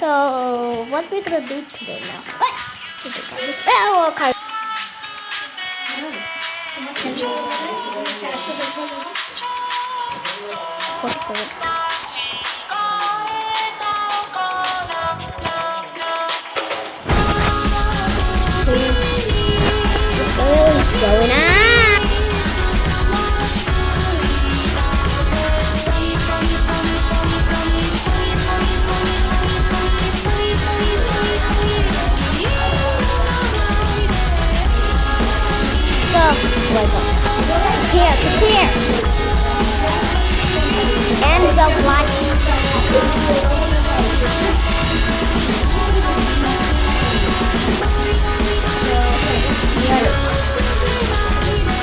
So what we gonna do today now? Oh, okay. What's going on? So, here, and the light.